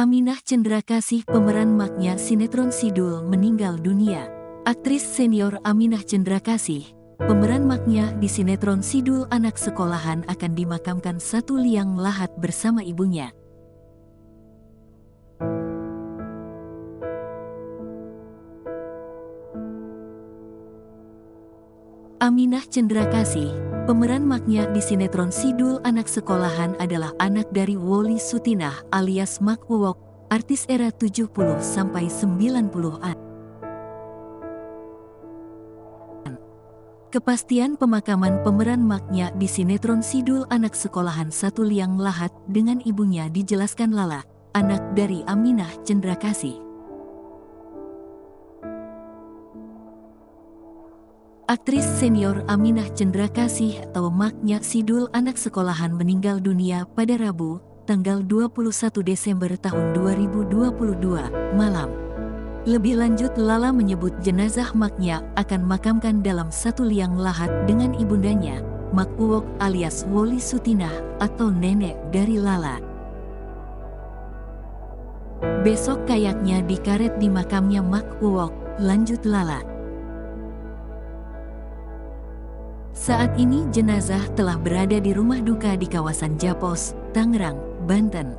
Aminah Cendrakasih, pemeran Maknya sinetron Sidul, meninggal dunia. Aktris senior Aminah Cendrakasih, pemeran Maknya di sinetron Sidul Anak Sekolahan, akan dimakamkan satu liang lahat bersama ibunya. Aminah Cendrakasih, pemeran Maknya di sinetron Sidul Anak Sekolahan, adalah anak dari Woli Sutinah alias Mak Uwok, artis era 70-90-an. Kepastian pemakaman pemeran Maknya di sinetron Sidul Anak Sekolahan satu liang lahat dengan ibunya dijelaskan Lala, anak dari Aminah Cendrakasih. Aktris senior Aminah Cendrakasih atau Maknya Sidul Anak Sekolahan meninggal dunia pada Rabu, tanggal 21 Desember tahun 2022, malam. Lebih lanjut, Lala menyebut jenazah Maknya akan makamkan dalam satu liang lahat dengan ibundanya, Mak Uwok alias Woli Sutinah atau nenek dari Lala. Besok kayaknya dikaret di makamnya Mak Uwok, lanjut Lala. Saat ini jenazah telah berada di rumah duka di kawasan Japos, Tangerang, Banten.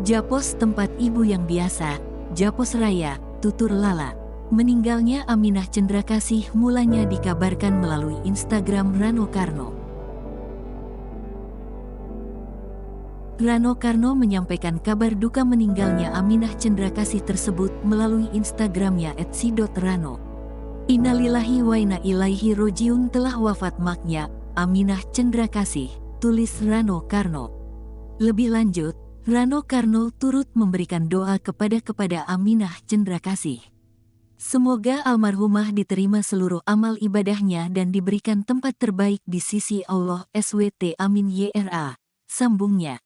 Japos tempat ibu yang biasa, Japos Raya, tutur Lala. Meninggalnya Aminah Cendrakasih mulanya dikabarkan melalui Instagram Rano Karno. Rano Karno menyampaikan kabar duka meninggalnya Aminah Cendrakasih tersebut melalui Instagramnya @si.rano. Innalillahi wa inna ilaihi rojiun, telah wafat Maknya, Aminah Cendrakasih, tulis Rano Karno. Lebih lanjut, Rano Karno turut memberikan doa kepada Aminah Cendrakasih. Semoga almarhumah diterima seluruh amal ibadahnya dan diberikan tempat terbaik di sisi Allah SWT, amin YRA, sambungnya.